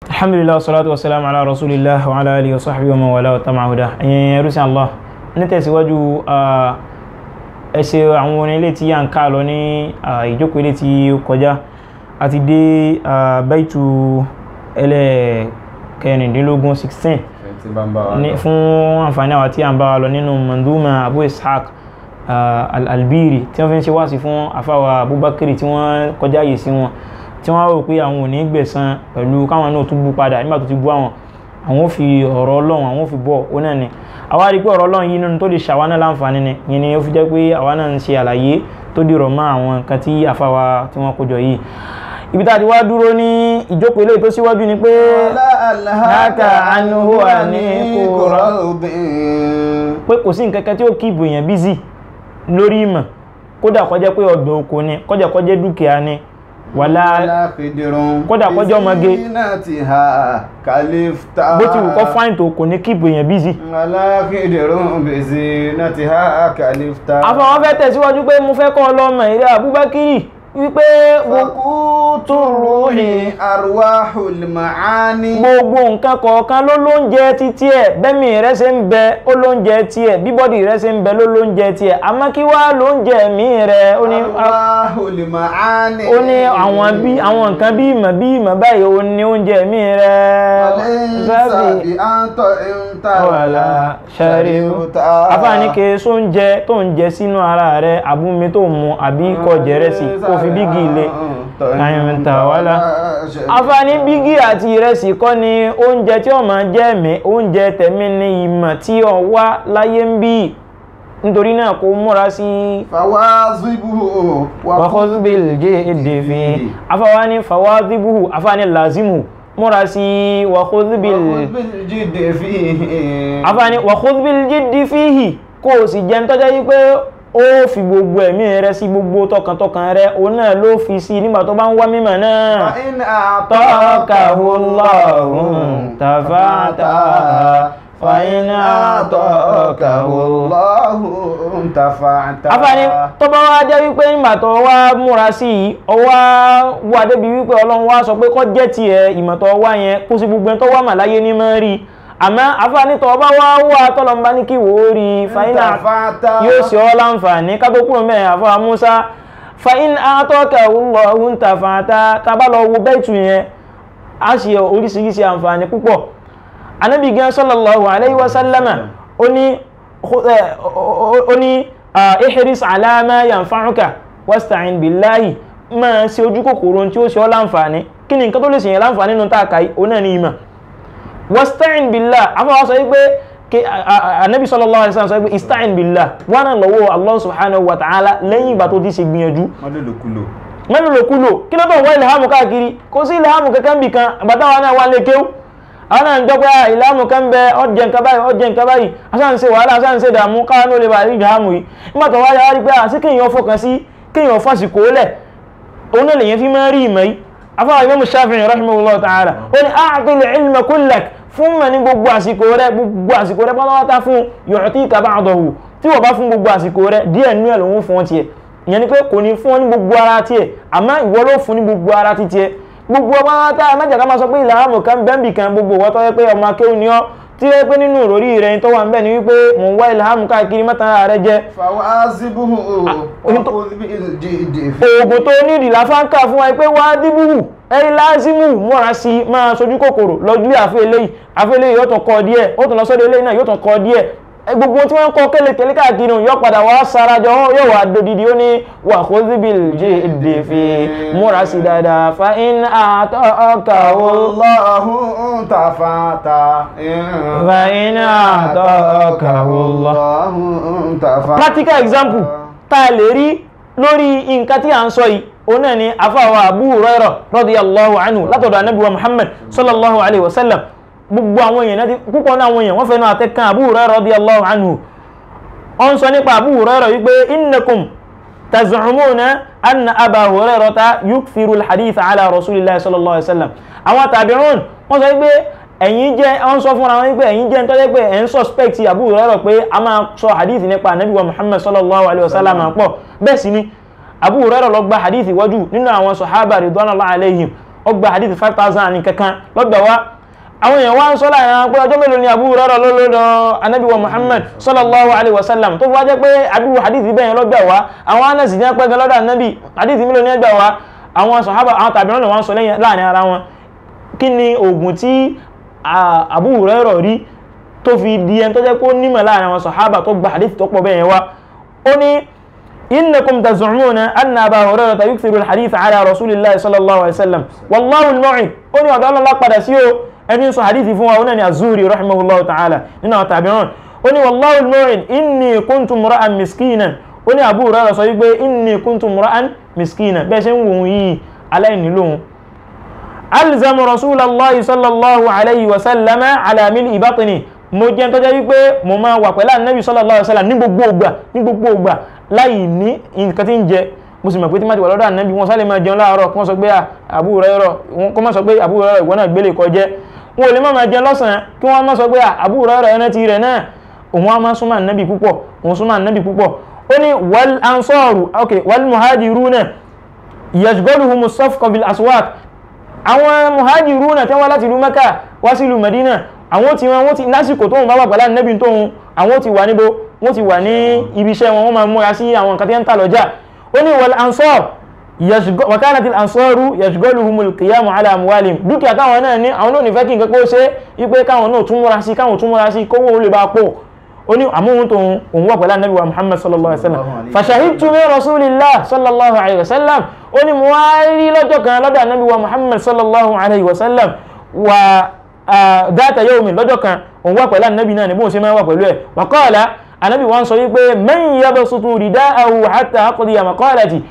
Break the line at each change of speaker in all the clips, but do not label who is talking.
Alhamdulillah, salatu wa salam ala rasulillah wa ala alihi wa sahbihi wa man wala wa tabi'a huda. Ẹ̀yin ẹrúsìn Allah, ní tẹ̀síwájú ẹsẹ̀ àwọn orin ilé tí a ń ká lọ ní ìjókòó ilé tí ó kọjá àti dé baitu ẹlẹ́kẹrìndínlógún 16 fún àǹfààní àwọn tí a ń bá wa lọ nínú manduma Abu Ishaq al-Albiri tí wọ́n fi ń ṣe wáàsí fún àfáwà Abubakar tí wọ́n kọjá yìí sí wọn, tí wọ́n rò pé àwọn ò ní gbẹ̀san pẹ̀lú káwọn náà tún bú padà nígbà tó ti bú àwọn ò fi ọ̀rọ̀ Ọlọ́run àwọn ò fi bọ́ ó náà ni. Àwa rí pé ọ̀rọ̀ Ọlọ́run yìí nínú tó lè ṣàwa náà láǹfààní ni, yìí ni ó fi jẹ́ pé àwa náà ń ṣe àlàyé tó dìrọ̀ mọ́ àwọn nǹkan tí àfáwà tí wọ́n kójọ yìí. Ibi tá a ti wá dúró ní ìjókòó ilé tó síwájú ni pé láàkà àánú wà ní kòrò pé kò sí nǹkan kan tí ó kí ìbò èèyàn bízì lórí ìmọ̀, kódà kó jẹ́ pé ọ̀dọ̀ oko ni, kódà kó jẹ́ dúkìá ni, wàlá kódà kó jẹ́ ọmọge bó ti wù kó fáìn tó kò ní kí ìbò èèyàn bízì. Àfọwọ́n fẹ́ tẹ̀síwájú pé mo fẹ́ kọ́ ọlọ́mọ ìrẹ́ Abubakiri wípé
ruhi arwahul ma'ani
gbogbo nǹkan kọ̀ọ̀kan ló lóúnjẹ títí ẹ̀, bẹ́mì rẹ̀ ṣe ń bẹ ó lóúnjẹ tí ẹ̀, bí bọ́dì rẹ̀ ṣe ń bẹ ló lóúnjẹ tí ẹ̀, àmọ́ kí wá lóúnjẹ ẹ̀mí rẹ̀
arwahul ma'ani
ó ní àwọn nǹkan bí ìmọ̀ báyìí ó ní oúnjẹ ẹ̀mí rẹ̀
sábì àǹtọ̀ ìǹtà
wàlá ṣàríwúta afáàní kí sóúnjẹ tó ń jẹ sínú ara rẹ̀ àbúmi tó mú àbí kọ jẹrẹsì kó fi bígì ilé tàwálá. Afáàní bígì àti ìrẹsì kọ́ ni oúnjẹ tí ó máa jẹ́ ẹ̀mí, oúnjẹ tẹ̀mí ni ìmọ̀ tí ó wá láyé ń bí. Nítorí náà kó múra sí
fàwázíbùhù
wàhọ́síbìl jìdì fi. Afáàní fàwázíbùhù, afáàní làzímù, múra sí wàhọ́síbìl
jìdì fi.
Afáàní wàhọ́síbìl jìdì fi kó o sì jẹ́ ń tọ́já yí pé ó fi gbogbo ẹ̀mí rẹ̀ sí gbogbo tọkàntọkàn rẹ̀, òun náà ló fi sí nígbà tó bá ń wá mímọ̀ náà. taqahu Allahun tafata fa in taqahu
Allahun tafata.
Afáàní tó bá wá jẹ́ wípé nígbà tó wá múra sí ọwá wà débi wípé Ọlọ́run wá sọ pé kó jẹ́ tiẹ̀ ìmọ̀ tó wá yẹn kó sí gbogbo ẹni tó wá mà láyé ní mọ́ rí. Àmọ́ afáàní tó bá wá wà tọ́lọmbá ní kí wò ó rí fàínà yóò ṣe ọ́ láǹfààní ká tó kúrò mẹ́rin àfáà Musa fa'in atakahu Allahun tafata. Tá bá lọ wo bẹ́ẹ̀tù yẹn a ṣe oríṣiríṣi àǹfààní púpọ̀. Ànábì gan sallallahu alayhi wa sallama ó ní ihris ala ma yanfa'uka wasta'in billahi, máa ṣe ojú kòkòrò tí ó ṣe ọ́ láǹfààní. Kí ni nǹkan tó lè ṣe yẹn láǹfààní nínú táàkà ó náà ní ìmọ̀. Wasta'in billah, afọ́wọ́ sọ wípé Ànábì sallallahu alaihi wasallam sọ wípé ista'in billah, wọ́n náà lọ́wọ́ Allah subhanahu wa ta'ala lẹ́yìn ìgbà tó ti ṣe gbìyànjú. Mọ́lùlòkulò kí ló tó wọ́n ilhamu káàkiri, kò sí ilhamu kankan bì kan àgbàtàwà náà wà lè kéw àwọn náà ń jọ pé ilhamu kan bẹ ọjẹ́ nǹkan báyìí asá ń ṣe wàhálà asá ń ṣe dàmú káwọn ó lè bá rí ilhamu yìí. Nígbà tó wáyé rí pé àti kéèyàn fọkàn sí kéèyàn fásìkò lẹ̀ òun náà lèyàn fi máa rí ìmọ̀ yìí. Afáwà Imam Shafi'i rahimahullah ta'ala ó ní a'til ilma kullak, fún mẹ́ ní gbogbo àsìkò rẹ̀ pátápátá fún yu'tika ba'dahu, tí wọ́n bá fún gbogbo àsìkò rẹ̀ díẹ̀ nínú ẹ̀ lòun fún ọ tiẹ̀. Ìyẹn ni pé kò ní fún ọ ní gbogbo ara tiẹ̀, àmọ́ ìwọ ló fún ní gbogbo ara ti tiẹ̀. Gbogbo ọmọ ata mẹ́jà ká máa sọ pé ìlàhámù kan bẹ́ẹ̀bì kan gbogbo wọ́n tó yẹ pé ọmọ akéwù ni ọ́ tí ó yẹ pé nínú ìròrí rẹ̀ tó wà ń bẹ̀ ni wípé mò ń wá ìlàhámù káàkiri mẹ́ta rẹ̀ jẹ́. Oògùn tó nídìí láfáǹkà fún wa pé wá díbùhù ẹ̀rí láàzímù múra sí máa sojú kòkòrò lọ́dún àfẹ́lẹ́ yóò tún kọ díẹ̀, ó tún lọ sọ́dọ̀ eléyìí náà yóò tún kọ díẹ̀. Gbogbo tí wọ́n ń kọ́ kélekèlé káàkiri yóò padà wá sarajọ yóò wá dodidi ó ní wa khudh bil jiddi fi, múra sí dáadáa fa in atakahu
Allahun tafata.
Practical example tá a lè rí lórí nǹkan tí a ń sọ yìí òun náà ni afáwà Abu Hurairah radiyallahu anhu látọ̀dọ̀ Ànábì wa Muhammad sallallahu alayhi wa sallam. Gbogbo àwọn èèyàn púpọ̀ náà àwọn èèyàn wọ́n fẹ́ náà tẹ́kàn Abu Hurairah radiyallahu anhu. Ó ń sọ nípa Abu Hurairah wípé innakum taz'umuna anna Aba Hurairah yukthiru al-hadith ala rasulillahi sallallahu alayhi wa sallam. Àwọn tabi'un wọ́n sọ wípé ẹ̀yin jẹ́ wọ́n sọ fúnra wọn wípé ẹ̀yin jẹ́ nítorí pé ẹ̀ ń suspect Abu Hurairah pé a máa sọ hadith nípa Ànábì wa Muhammad sallallahu alayhi wa sallam pọ̀. Bẹ́ẹ̀ sì ni Abu Hurairah ló gba hadith wájú nínú àwọn sahaba ridwanullahi alayhim. ó gba hadith 5,000 ní kankan lọ́gbà wá àwọn èèyàn wá ń sọ láàrin àwọn pé ọjọ́ mélòó ni Abu Hurairah lọ́lọ́dọ̀ Ànábì wa Muhammad sallallahu alaihi wasallam tó fi wá jẹ́ pé àdúgbò hadith bẹ́ẹ̀ lọ́gbà wá àwọn Anas ní pẹ́ gan lọ́dọ̀ Ànábì hadith mélòó ní ẹgbà wá àwọn sàhábà àwọn tàbí ọ̀nà wọn sọ láàrin ara wọn kí ni oògùn tí Abu Hurairah rí tó fi di ẹni tó jẹ́ pé ó nímọ̀ láàrin àwọn sàhábà tó gba hadith tó pọ̀ bẹ́ẹ̀ wá ó ní innakum taz'umuna anna Aba Hurairah yukthiru al-hadith ala rasulillahi sallallahu alaihi wasallam wallahu al-mu'in ó ní ọ̀dọ́ ọlọ́lá padà sí o ẹni sọ hadithi fún wa ó náà ni Az-Zuhri rahimahullahu ta'ala nínú àwọn tabi'un ó ní wallahu al-mu'in inni kuntu mura'an miskinan ó ní Abu Hurairah sọ wípé inni kuntu mura'an miskinan bẹ́ẹ̀ ṣe ń wòun yìí aláìní lóhun alzamu rasulallahi sallallahu alaihi wasallam ala mil'i batni mo jẹ́ tó jẹ́ wípé mo máa wà pẹ̀lú Ànábì sallallahu alaihi wasallam ní gbogbo ìgbà láì ní nǹkan tí ń jẹ mo sì mọ̀ pé tí máa ti wà lọ́dọ̀ Ànábì wọn sálẹ̀ máa jẹun láàárọ̀ kí wọ́n sọ pé Abu Hurairah kó má sọ pé Abu Hurairah ìwọ náà gbélé kọ jẹ́ wọn ò lè máa jẹun lọ́sàn-án kí wọ́n má sọ pé Abu Hurairah ẹ̀rẹ́ ti rẹ̀ náà òun á máa súnmọ́ Ànábì púpọ̀ òun súnmọ́ Ànábì púpọ̀ ó ní wal ansaru wal muhajiruna yashghaluhumus safqa bil aswaq àwọn muhajiruna tí wọ́n láti ìlú Mẹ́kà wá sí ìlú Mẹ́dínà àwọn ti lásìkò tóun bá wà pẹ̀lú Ànábì tóun àwọn ti wà níbo wọ́n ti wà ní ibi iṣẹ́ wọn wọ́n máa múra sí àwọn nǹkan tí ń tà lọ́jà ó ní wal ansar wa kanat al ansaru yashghaluhumul qiyamu ala amwalihim dúkìá táwọn náà ní àwọn náà ní fẹ́ kí nǹkan kó ṣe wípé káwọn náà tún múra sí kówó ó lè bá pọ̀ ó ní àmóhun tóun òun wà pẹ̀lú Ànábì wa Muhammad sallallahu alaihi wasallam fashahidtu min rasulillah sallallahu alaihi wasallam ó ní mo wá rí lọ́jọ́ kan lọ́dọ̀ Ànábì wa Muhammad sallallahu alaihi wasallam wa data yawmin lọ́jọ́ kan òun wà pẹ̀lú Ànábì náà ní bóun ṣe máa wà pẹ̀lú ẹ̀ wa qala Ànábì wọ́n sọ wípé man yabsutu ridaahu hatta aqdiya maqalati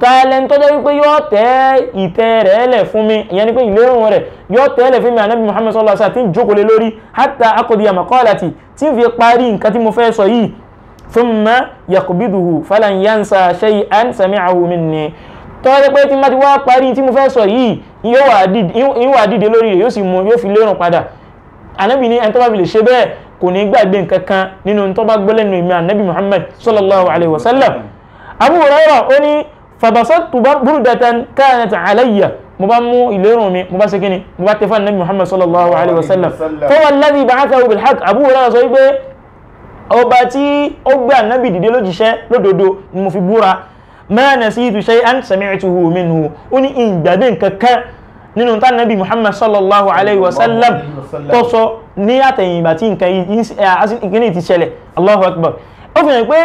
tààlẹ̀ tó jẹ́ wípé yóò tẹ́ ìtẹ́ rẹ̀ lẹ̀ fún mi ìyẹn ni pé ìlérùn rẹ̀ yóò tẹ́ lẹ̀ fún mi Ànábì Muhammad sallallahu alaihi wasallam tí ń jókòó lé lórí hatta aqdiya maqalati tí ń fi parí nǹkan tí mo fẹ́ sọ yìí thumma yaqbiduhu falan yansa shay'an sami'ahu minni tó jẹ́ pé tí má ti wá parí tí mo fẹ́ sọ yìí yóò wà dìde lórí rẹ̀ yóò sì mú yóò fi lérùn padà Ànábì ní ẹni tó bá fi lè ṣe bẹ́ẹ̀ kò ní gbàgbé nǹkan kan nínú tó bá gbọ́ lẹ́nu ìmì Ànábì Muhammad sallallahu alaihi wasallam Abu Hurairah ó ní fabasattu burdatan kanat alayya mo bá mú ìlérùn mi mo bá ṣe kíni mo bá tẹfà Ànábì Muhammad sallallahu alaihi wasallam fa walladhi ba'athahu bil haqq Abu Hurairah sọ wípé ọba tí ó gbé Ànábì dìde lójíṣẹ́ lódodo ni mo fi búra ma nasitu shay'an sami'tuhu minhu ó ní ìgbàgbé nǹkan kan nínú tá Ànábì Muhammad sallallahu alaihi wasallam tó sọ ní àtẹ̀yìnbà tí nǹkan ti ṣẹlẹ̀ Allahu akbar ó fi hàn pé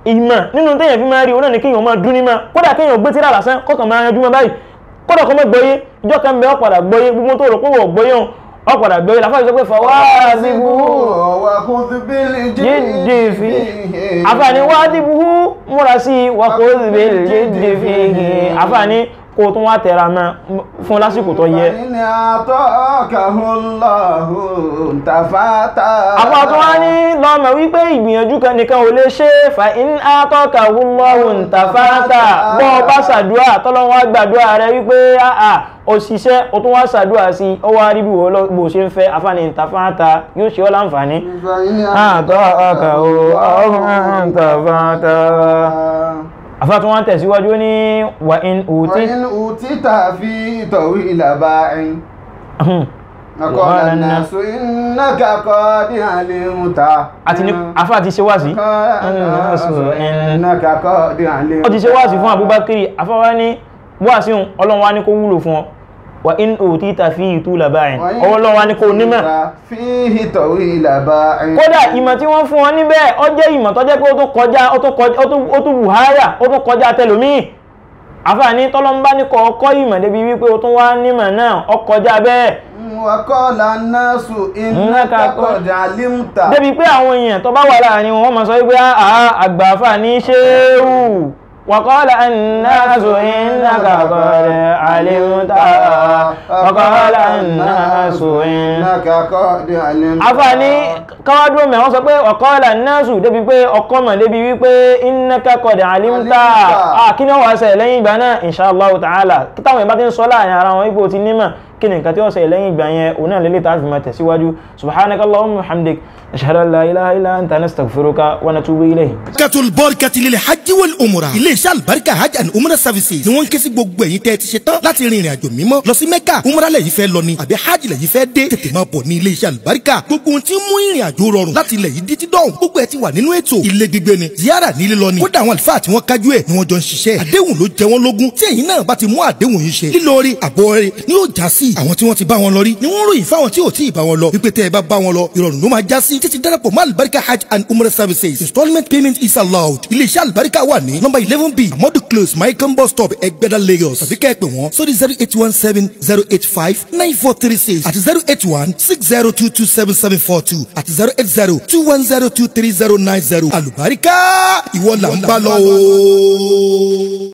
ìmọ̀ nínú tẹ́yàn fi máa rí onáà ní kíyàn máa dún ní máa kódà kíyàn gbé tíra lásán kọ́kàn máa yanjú máa báyìí kódà kọ́ mọ́ gbọ́yé ìjọ kan bẹ ọ̀padà gbọ́yé gbogbo tó rò pé wọ́n gbọ́yé hàn ọ̀padà gbọ́yé láfáà sọ pé fawadibuhu jiddi fihi àfààní wadibuhu múra sí wa khudh bil jiddi fihi àfààní kó tún wá tẹ̀ra mọ́ fún lásìkò tó yẹ.
ní àtọ́kàhùnláhù tàfátà.
àpá tó wá ní lọ́mọ wípé ìgbìyànjú kan nìkan ò lè ṣe fa in àtọ́kàhùnláhù tàfátà bọ́ bá ṣàdúrà tọ́lọ́wọ́ gbàdúrà rẹ wípé òṣìṣẹ́ o tún wá ṣàdúrà sí ó wá rí bí bó ṣe ń fẹ́ àfààní tàfátà yóò ṣe ọ́ láǹfààní. àtọ́kàhùnláhù tàfátà. àfáàtún wọ́n tẹ̀síwájú ní wà in òtí
tàbí tọ̀wí ìlàbáyìn ọkọ̀lá nàṣò iná kàkọ́ dí àlèmúta
àti ní àfáà ti ṣe wáàsí ó ti ṣe wáàsí fún Abubakar àfáà ní wáàsí Ọlọ́run wá ní kó wúlò fún ọ wà in òtí tàbí ìtúlà báyìí Ọlọ́run wá ní kó nímọ̀ kódà ìmọ̀ tí wọ́n fún wọn níbẹ̀ ó jẹ́ ìmọ̀ tó jẹ́ pé ó tún buhaya ó tún kọjá tẹlòmíì àfààní tọ́lọ́mbá ní kọ̀ọ̀kọ́ ìmọ̀ débi wípé ó tún wá nímọ̀ náà ó kọjá bẹ́ẹ̀
wàkọ́lá náàsù innaka qad alimta
débi pé àwọn èèyàn tó bá wà láàrin wọn máa sọ wípé àgbà àfààní ṣéwù وقال الناس إنك قد علمت وقال الناس إنك قد علمت àfààní káwádùn mẹ́wọ́n sọ pé وقال الناس débi pé ọkọ́ mọ̀ débi wípé إنك قد علمت kí ni wọ́n wá ṣe lẹ́yìn ìgbà náà insha Allah ta'ala kí táwọn ìbá ti ń sọ láàrin ara wọn ipò ti nímọ̀ kí ni nǹkan tí ó ṣe lẹ́yìn ìgbà yẹn òun náà lélẹ̀ tá a fi máa tẹ̀síwájú subhanakallahumma wa hamdik ashhadu an la ilaha illa anta nastaghfiruka wa natubu ilayk.
katul barakati lil hajj wal umrah iléeṣẹ́ alibarika hajj and umrah services ni wọ́n ń ké sí gbogbo ẹ̀yin tẹ́ ti ṣe tán láti rin ìrìn àjò mímọ́ lọ sí mẹ́kà umrah lẹ́yìn fẹ́ lọ ni àbí hajj lẹ́yìn fẹ́ dé tètè máa bọ̀ ní iléeṣẹ́ alibarika gbogbo ohun tí ń mú ìrìn àjò rọrùn láti ilẹ̀ yìí dídí dọ̀hún gbogbo ẹ̀ ti wà nínú ètò ilé gbígbé ni ziyara nílé lọ ni kódà àwọn àlùfáà tí wọ́n kájú ẹ̀ ni wọ́n jọ ń ṣiṣẹ́ àdéhùn ló jẹ wọ́n lógún tí ẹ̀yin náà bá ti mú àdéhùn yìí ṣe lílórí àbọ̀rẹ́ ni yóò já sí àwọn tí wọ́n ti bá wọn lọ rí ni wọ́n ròyìn fáwọn tí ò tí ì bá wọn lọ wípé tẹ́ ẹ bá wọn lọ ìrọ̀rùn ló máa já sí títí darapọ̀ mọ́ alibarika hajj and umrah services installment payment is allowed iléeṣẹ́ alibarika wà ní number 11b amadu close maikon bus stop ẹgbẹ́dá lagos tàbí kẹ́ ẹ pè wọ́n sórí 08170859436 àti 08160227742 àti 08021023090 alibarika ìwọ là ń bá lọ o.